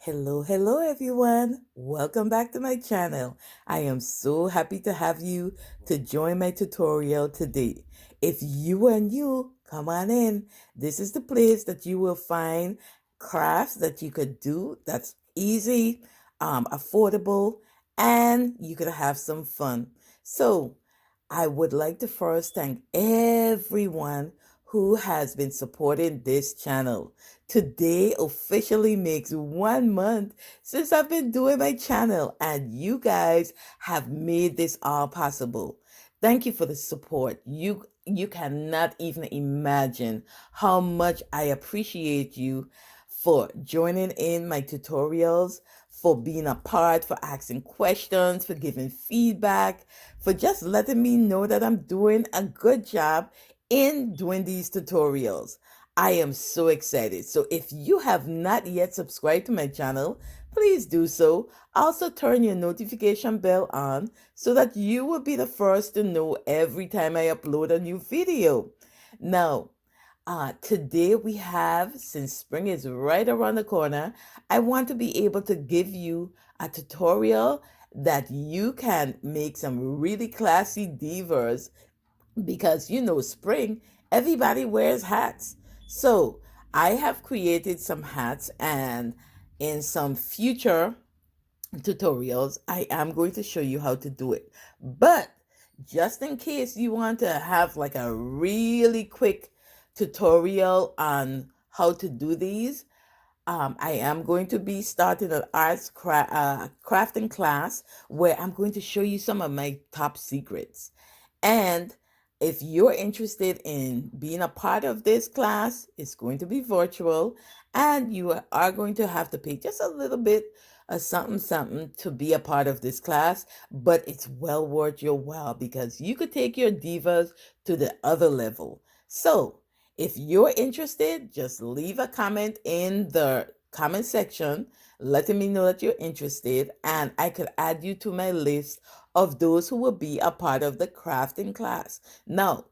Hello everyone. Welcome back to my channel. I am so happy to have you to join my tutorial today. If you are new, come on in. This is the place that you will find crafts that you could do that's easy, affordable, and you could have some fun. So, I would like to first thank everyone who has been supporting this channel. Today officially makes 1 month since I've been doing my channel, and you guys have made this all possible. Thank you for the support. You cannot even imagine how much I appreciate you for joining in my tutorials, for being a part, for asking questions, for giving feedback, for just letting me know that I'm doing a good job in doing these tutorials. I am so excited. So if you have not yet subscribed to my channel, please do so. Also turn your notification bell on so that you will be the first to know every time I upload a new video. Now, today we have, since spring is right around the corner, I want to be able to give you a tutorial that you can make some really classy divas because spring, everybody wears hats. So I have created some hats, and in some future tutorials, I am going to show you how to do it. But just in case you want to have like a really quick tutorial on how to do these, I am going to be starting an crafting class where I'm going to show you some of my top secrets. And if you're interested in being a part of this class, it's going to be virtual, and you are going to have to pay just a little bit of something to be a part of this class, but it's well worth your while because you could take your divas to the other level. So, if you're interested, just leave a comment in the comment section letting me know that you're interested, and I could add you to my list of those who will be a part of the crafting class. Now,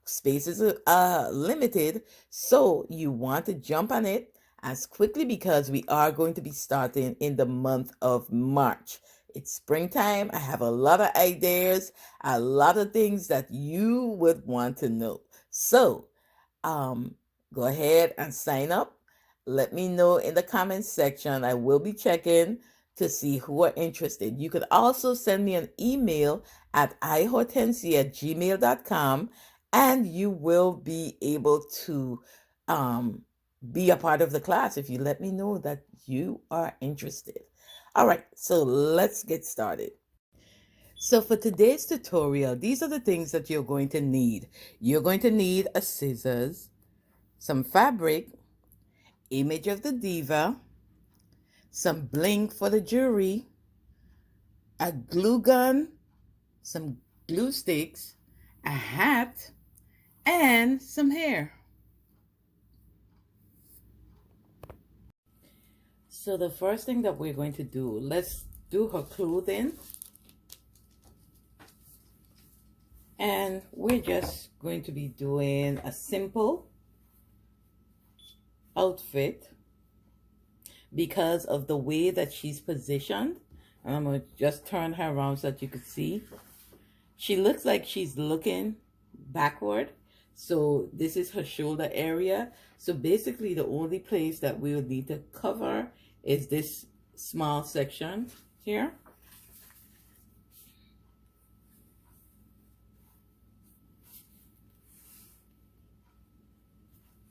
spaces are limited, so you want to jump on it as quickly because we are going to be starting in the month of March. It's springtime. I have a lot of ideas, a lot of things that you would want to know. So, um, go ahead and sign up. Let me know in the comments section. I will be checking to see who are interested. You could also send me an email at ihortensi@gmail.com, and you will be able to be a part of the class if you let me know that you are interested. All right, so let's get started. So for today's tutorial, these are the things that you're going to need. You're going to need a scissors, some fabric, image of the diva, some bling for the jewelry, a glue gun, some glue sticks, a hat, and some hair. So the first thing that we're going to do, let's do her clothing. And we're just going to be doing a simple outfit because of the way that she's positioned. And I'm going to just turn her around so that you can see. She looks like she's looking backward. So this is her shoulder area. So basically the only place that we would need to cover is this small section here.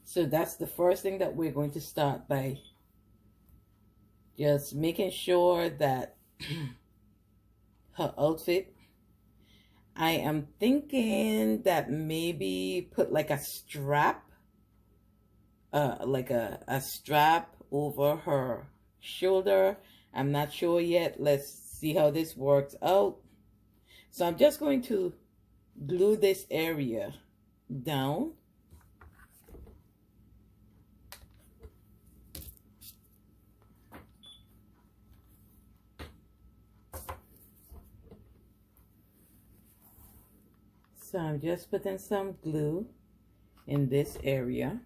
So that's the first thing that we're going to start by just making sure that her outfit, I am thinking that maybe put like a strap, like a strap over her shoulder. I'm not sure yet. Let's see how this works out. So I'm just going to glue this area down. So I'm just putting some glue in this area.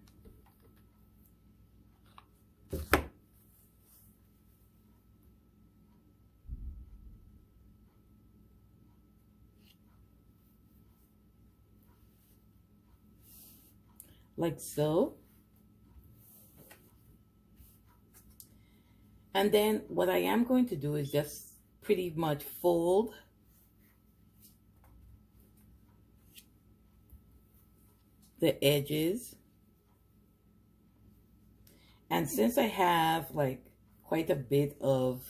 like so. And then what I am going to do is just pretty much fold the edges. And since I have like quite a bit of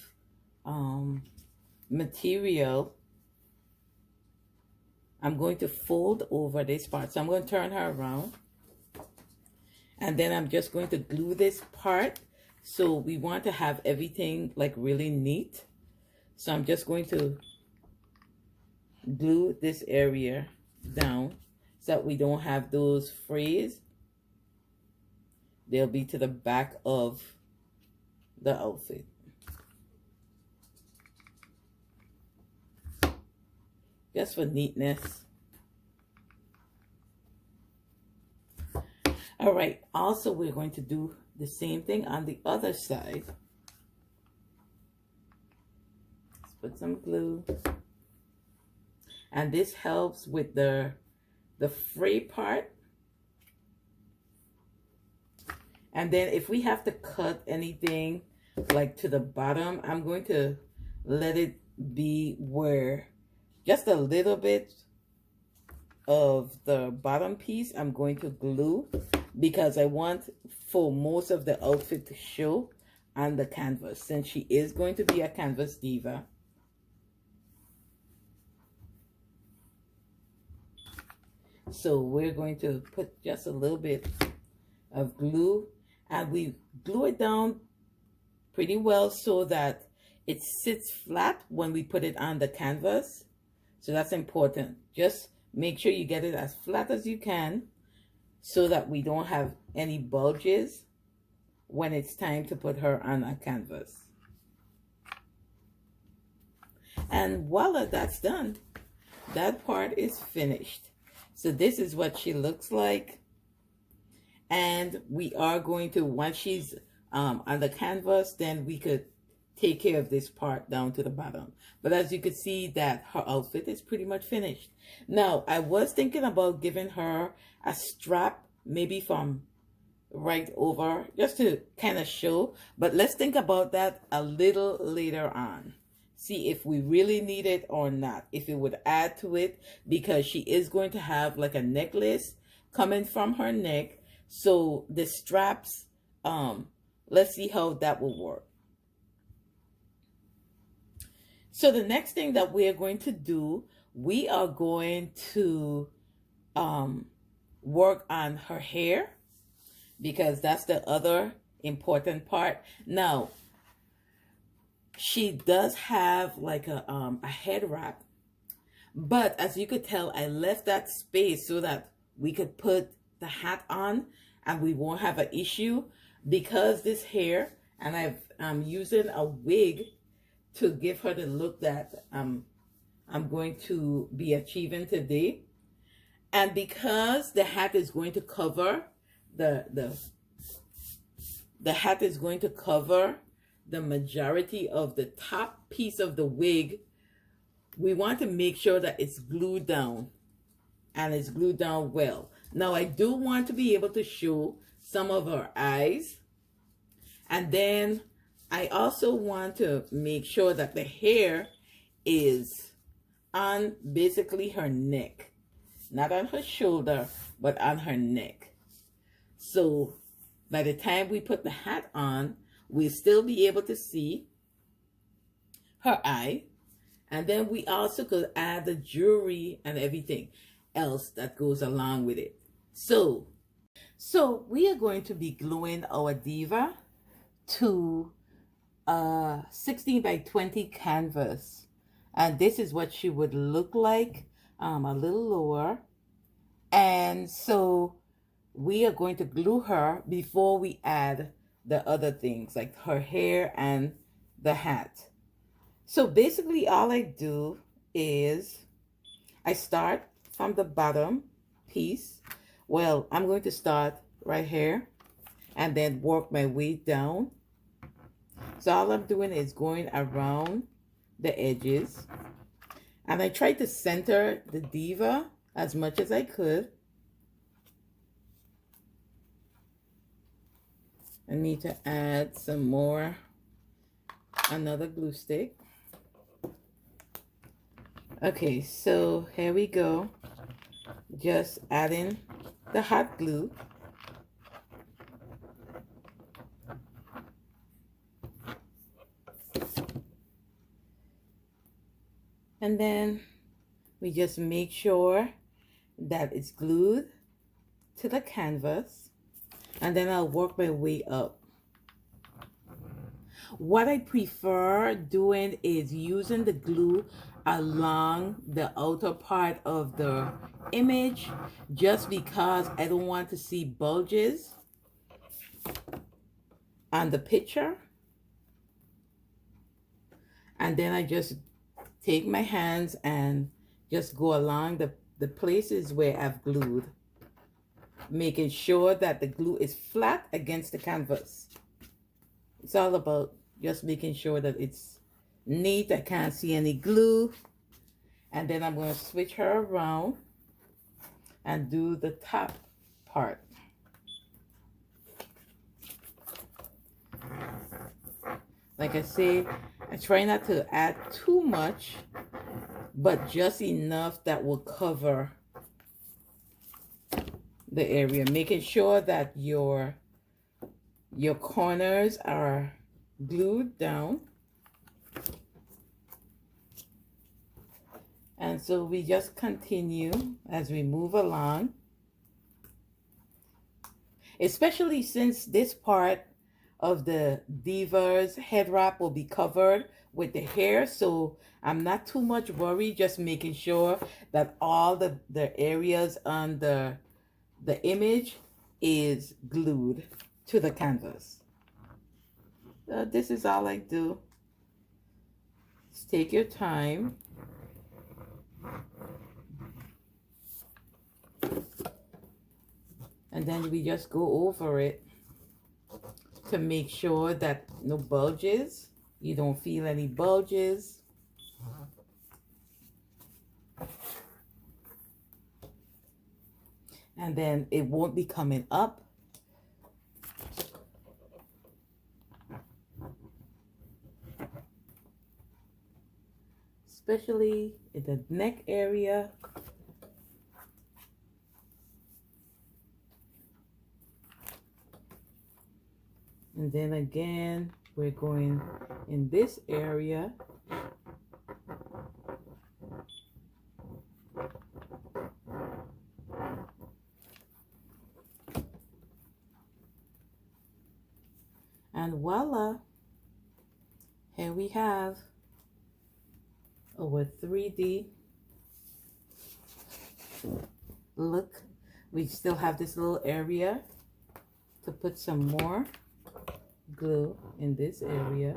material, I'm going to fold over this part. So I'm going to turn her around. And then I'm just going to glue this part. So we want to have everything like really neat. So I'm just going to glue this area down so that we don't have those frays. They'll be to the back of the outfit. Just for neatness. All right, also we're going to do the same thing on the other side. Let's put some glue. And this helps with the fray part. And then if we have to cut anything like to the bottom, I'm going to let it be where just a little bit of the bottom piece I'm going to glue, because I want for most of the outfit to show on the canvas, since she is going to be a Canvas Diva. So we're going to put just a little bit of glue, and we glue it down pretty well so that it sits flat when we put it on the canvas. So that's important. Just make sure you get it as flat as you can so that we don't have any bulges when it's time to put her on a canvas. And voila, that's done. That part is finished. So this is what she looks like. And we are going to, once she's on the canvas, then we could take care of this part down to the bottom. But as you could see, that her outfit is pretty much finished. Now, I was thinking about giving her a strap, maybe from right over, just to kind of show. But let's think about that a little later on. See if we really need it or not, if it would add to it, because she is going to have like a necklace coming from her neck. So the straps, let's see how that will work. So the next thing that we are going to do, we are going to work on her hair, because that's the other important part. Now, she does have like a head wrap, but as you could tell, I left that space so that we could put the hat on and we won't have an issue, because this hair, and I'm using a wig to give her the look that I'm going to be achieving today. And because the hat is going to cover the hat is going to cover the majority of the top piece of the wig, we want to make sure that it's glued down, and it's glued down well. Now, I do want to be able to show some of her eyes, and then I also want to make sure that the hair is on basically her neck, not on her shoulder, but on her neck. So by the time we put the hat on, we'll still be able to see her eye. And then we also could add the jewelry and everything else that goes along with it. So we are going to be gluing our diva to 16 by 20 canvas. And this is what she would look like, a little lower. And so we are going to glue her before we add the other things like her hair and the hat. So basically all I do is I start from the bottom piece. Well, I'm going to start right here and then work my way down. So all I'm doing is going around the edges, and I try to center the diva as much as I could. I need to add some more, another glue stick. Okay, so here we go. Just adding the hot glue. And then we just make sure that it's glued to the canvas. And then I'll work my way up. What I prefer doing is using the glue along the outer part of the image, just because I don't want to see bulges on the picture. And then I just take my hands and just go along the places where I've glued, making sure that the glue is flat against the canvas. It's all about just making sure that it's neat. I can't see any glue. And then I'm going to switch her around and do the top part. Like I say, I try not to add too much, but just enough that will cover the area, making sure that your corners are glued down. And so we just continue as we move along, especially since this part of the Diva's head wrap will be covered with the hair. So I'm not too much worried, just making sure that all the areas on the image is glued to the canvas. This is all I do. Just take your time. And then we just go over it to make sure that no bulges. You don't feel any bulges. And then it won't be coming up. Especially in the neck area. And then again, we're going in this area. And voila, here we have our 3D look. We still have this little area to put some more glue in this area,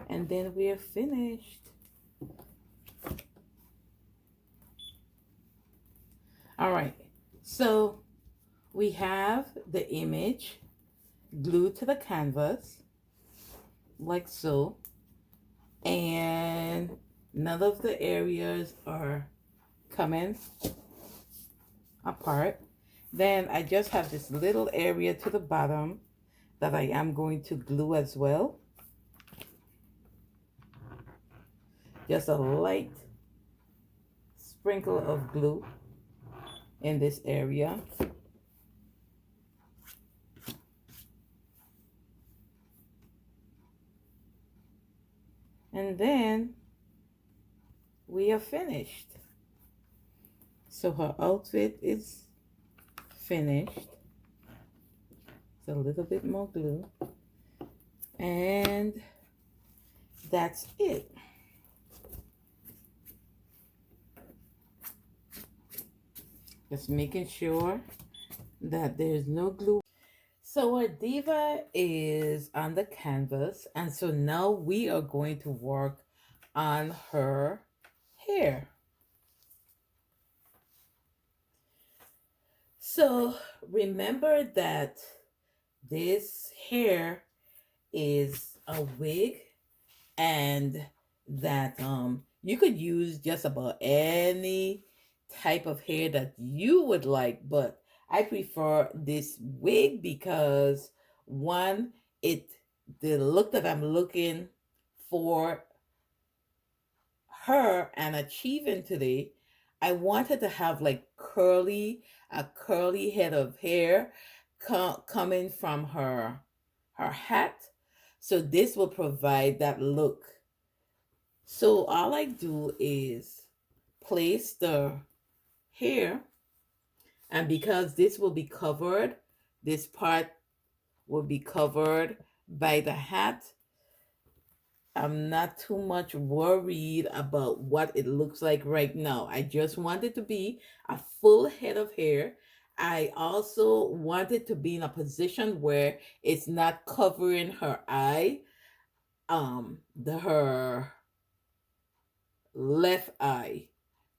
and then we are finished. All right, so we have the image glued to the canvas like so, and none of the areas are coming apart. Then I just have this little area to the bottom that I am going to glue as well. Just a light sprinkle of glue in this area. And then we are finished. So her outfit is finished. It's a little bit more glue. And that's it. Just making sure that there's no glue. So our diva is on the canvas, and so now we are going to work on her hair. So remember that this hair is a wig, and that you could use just about any type of hair that you would like, but I prefer this wig because One, the look that I'm looking for her and achieving today, I wanted to have like a curly head of hair coming from her hat. So this will provide that look. So all I do is place the hair, and because this will be covered, this part will be covered by the hat. I'm not too much worried about what it looks like right now. I just want it to be a full head of hair. I also want it to be in a position where it's not covering her eye, her left eye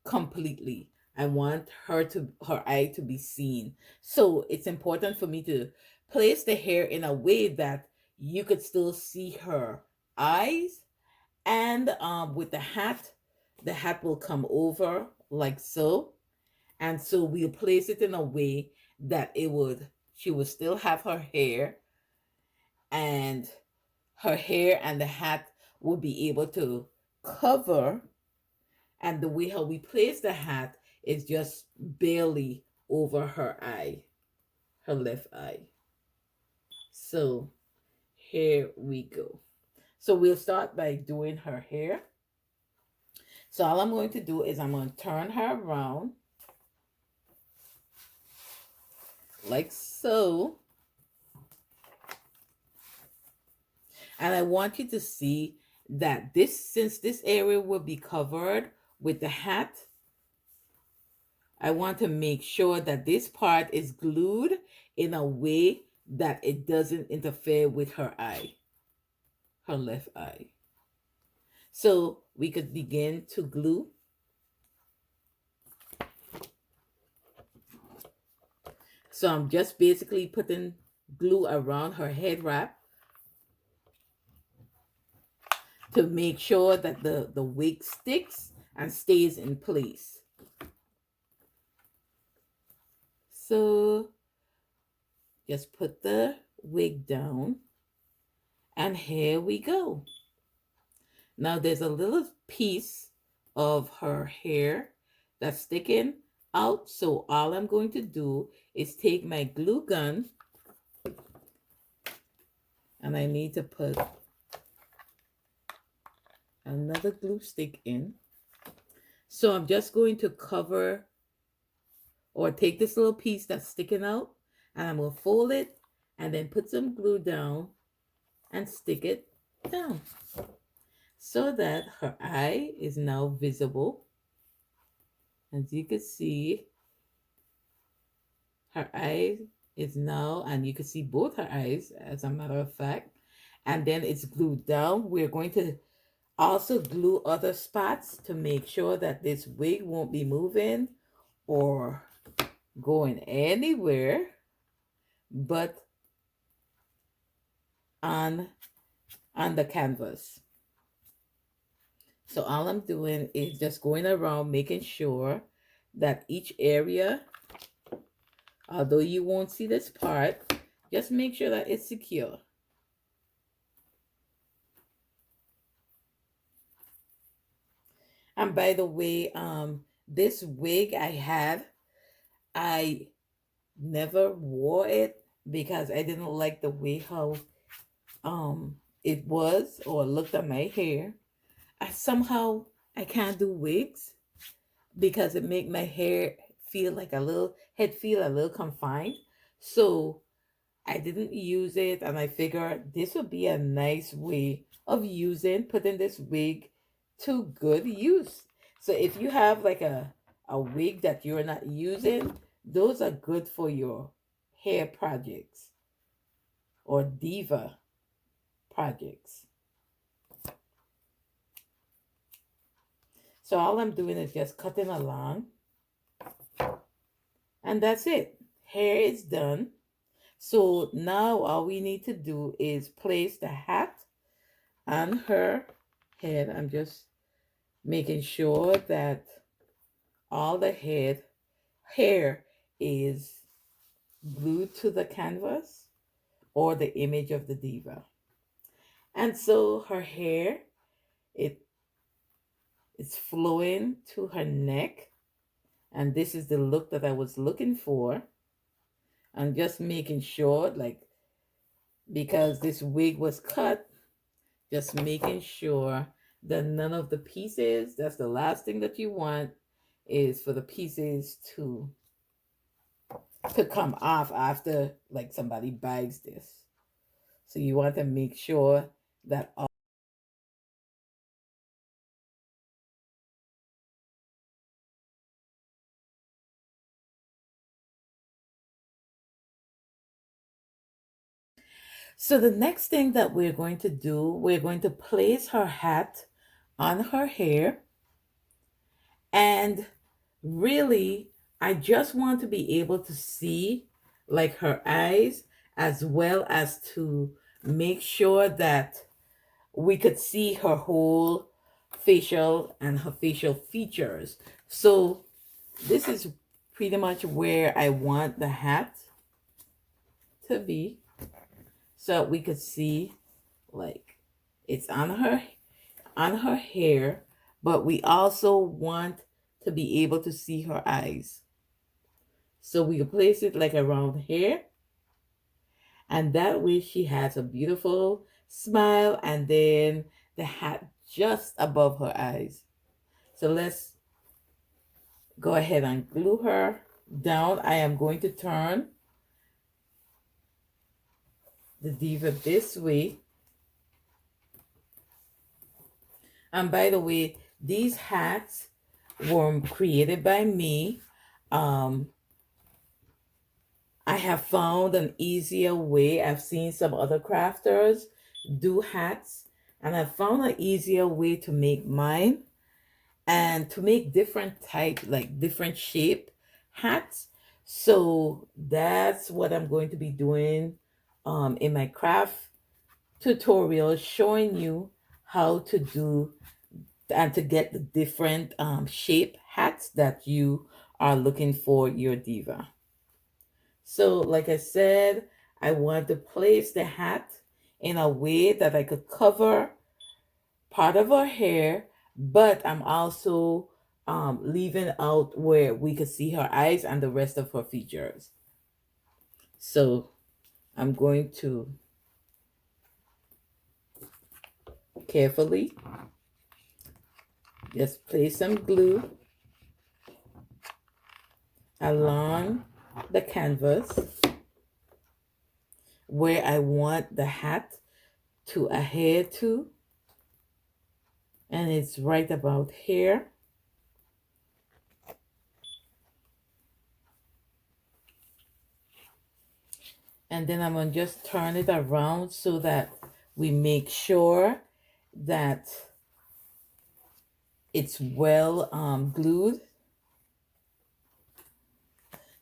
completely. I want her eye to be seen. So it's important for me to place the hair in a way that you could still see her eyes, and with the hat will come over like so, and so we'll place it in a way that she would still have her hair, and her hair and the hat will be able to cover, and the way how we place the hat is just barely over her eye, her left eye. So here we go. So we'll start by doing her hair. So all I'm going to do is I'm going to turn her around like so. And I want you to see that since this area will be covered with the hat, I want to make sure that this part is glued in a way that it doesn't interfere with her eye, her left eye. So we could begin to glue. So I'm just basically putting glue around her head wrap to make sure that the wig sticks and stays in place. So just put the wig down, and here we go. Now there's a little piece of her hair that's sticking out, so all I'm going to do is take my glue gun, and I need to put another glue stick in. So I'm just going to cover or take this little piece that's sticking out, and I'm going to fold it and then put some glue down and stick it down so that her eye is now visible. As you can see, her eye is now, and you can see both her eyes as a matter of fact, and then it's glued down. We're going to also glue other spots to make sure that this wig won't be moving or going anywhere but on the canvas. So all I'm doing is just going around making sure that each area, although you won't see this part, just make sure that it's secure. And by the way, this wig I never wore it because I didn't like the way how it was or looked at my hair. I can't do wigs because it make my head feel a little confined. So I didn't use it, and I figured this would be a nice way of putting this wig to good use. So if you have like a wig that you're not using, those are good for your hair projects or diva projects. So all I'm doing is just cutting along, and that's it. Hair is done. So now all we need to do is place the hat on her head. I'm just making sure that all the hair is glued to the canvas or the image of the diva. And so her hair, it is flowing to her neck. And this is the look that I was looking for. I'm just making sure, like, because this wig was cut, just making sure that none of the pieces, that's the last thing that you want, is for the pieces to come off after, like, somebody buys this. So you want to make sure that all. So the next thing that we're going to do, we're going to place her hat on her hair. And really, I just want to be able to see, like, her eyes, as well as to make sure that we could see her whole facial and her facial features. So this is pretty much where I want the hat to be, so we could see, like, it's on her hair, but we also want to be able to see her eyes. So we can place it like around here, and that way she has a beautiful smile, and then the hat just above her eyes. So let's go ahead and glue her down. I am going to turn the diva this way. And by the way, these hats were created by me. Um, I have found an easier way. I've seen some other crafters do hats, and I've found an easier way to make mine and to make different type, like different shape hats. So that's what I'm going to be doing in my craft tutorial, showing you how to do and to get the different shape hats that you are looking for your diva. So like I said, I want to place the hat in a way that I could cover part of her hair, but I'm also leaving out where we could see her eyes and the rest of her features. So I'm going to carefully just place some glue along the canvas where I want the hat to adhere to, and it's right about here. And then I'm going to just turn it around so that we make sure that it's well glued.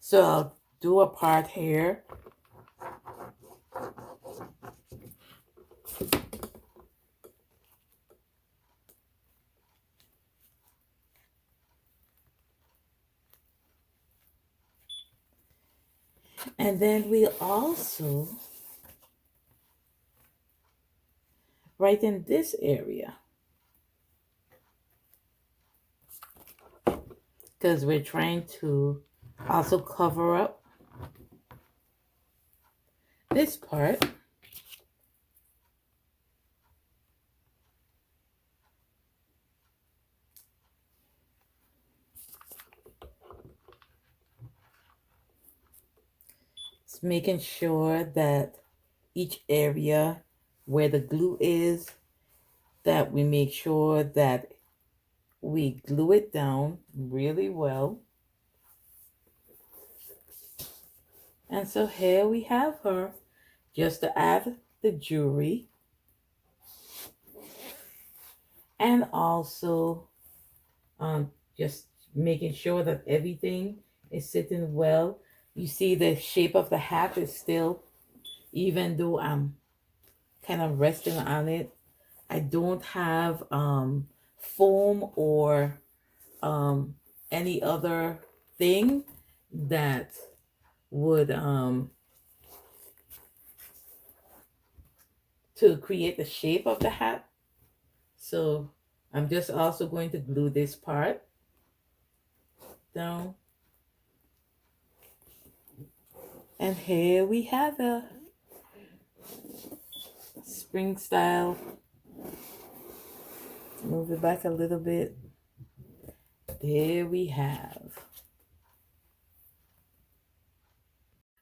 So I'll do a part here. And then we also, right in this area, because we're trying to also cover up this part. It's making sure that each area where the glue is, that we make sure that we glue it down really well. And so here we have her, just to add the jewelry, and also just making sure that everything is sitting well. You see the shape of the hat is still, even though I'm kind of resting on it, I don't have foam or any other thing that would to create the shape of the hat. So I'm just also going to glue this part down. And here we have a spring style. Move it back a little bit. There we have.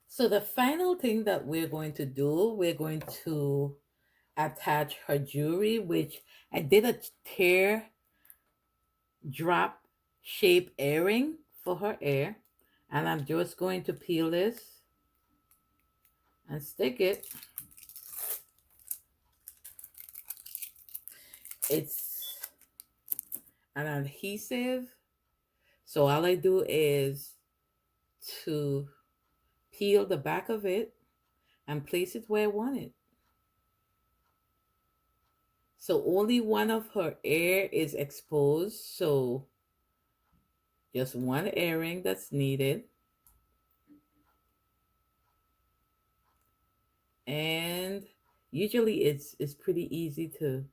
So the final thing that we're going to do, we're going to attach her jewelry, which I did a tear drop shape earring for her ear. And I'm just going to peel this and stick it. It's an adhesive. So all I do is to peel the back of it and place it where I want it. So only one of her ear is exposed. So just one earring that's needed. And usually it's pretty easy to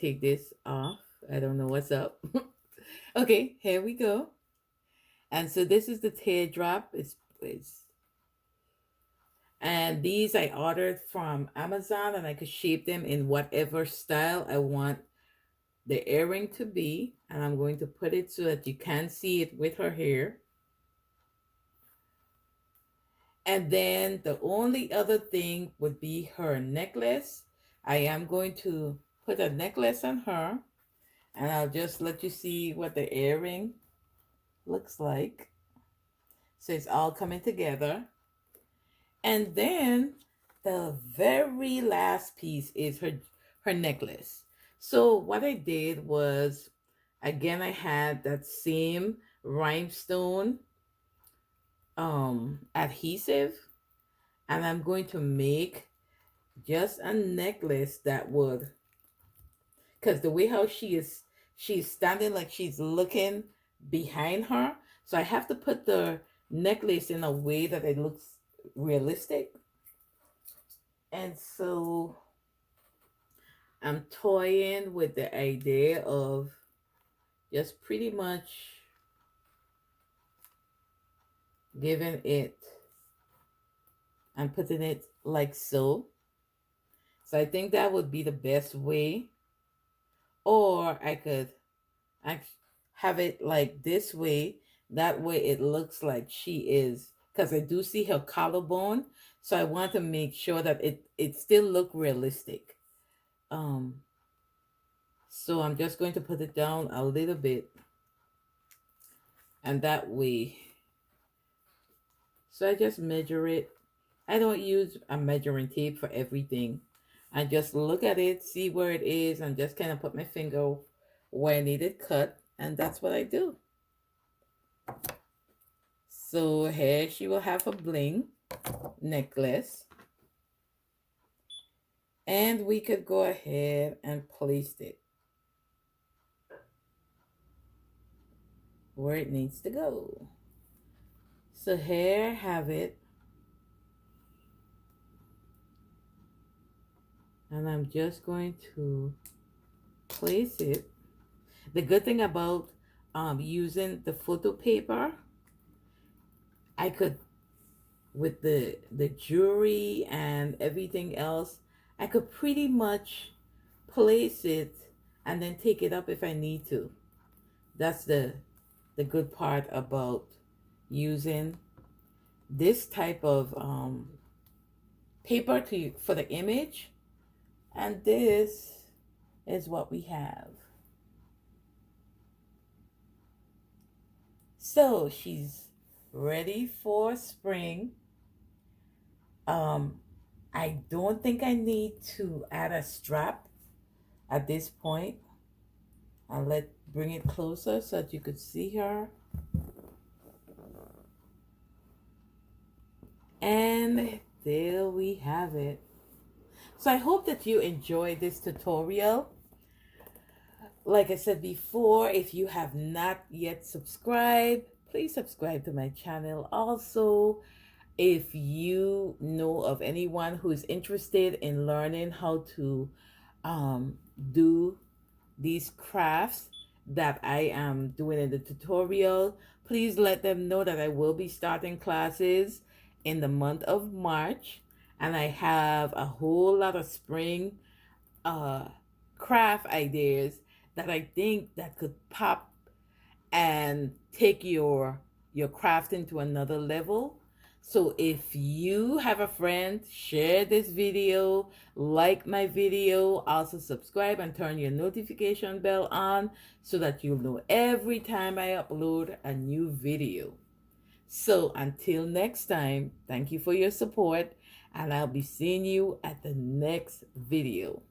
take this off. I don't know what's up. Okay, here we go. And so this is the teardrop. And these I ordered from Amazon, and I could shape them in whatever style I want the earring to be. And I'm going to put it so that you can see it with her hair. And then the only other thing would be her necklace. I am going to put a necklace on her, and I'll just let you see what the earring looks like. So it's all coming together. And then the very last piece is her necklace. So what I did was, again, I had that same rhinestone adhesive, and I'm going to make just a necklace that would, because the way how she's standing like she's looking behind her, so I have to put the necklace in a way that it looks realistic. And so I'm toying with the idea of just pretty much giving it and putting it like so. So I think that would be the best way. Or I could have it like this way. That way it looks like she is, because I do see her collarbone. So I want to make sure that it still look realistic. So I'm just going to put it down a little bit. And that way. So I just measure it. I don't use a measuring tape for everything. I just look at it, see where it is, and just kind of put my finger where I need it cut. And that's what I do. So here she will have a bling necklace. And we could go ahead and place it where it needs to go. So here I have it. And I'm just going to place it. The good thing about using the photo paper, I could, with the jewelry and everything else, I could pretty much place it and then take it up if I need to. That's the good part about using this type of paper for the image. And this is what we have. So she's ready for spring. I don't think I need to add a strap at this point. I'll bring it closer so that you could see her. And there we have it. So I hope that you enjoyed this tutorial. Like I said before, if you have not yet subscribed, please subscribe to my channel. Also, If you know of anyone who is interested in learning how to do these crafts that I am doing in the tutorial, please let them know that I will be starting classes in the month of March, and I have a whole lot of spring uh, craft ideas that I think that could pop and take your crafting to another level. So if you have a friend, share this video, like my video, also subscribe and turn your notification bell on so that you'll know every time I upload a new video. So until next time, thank you for your support, and I'll be seeing you at the next video.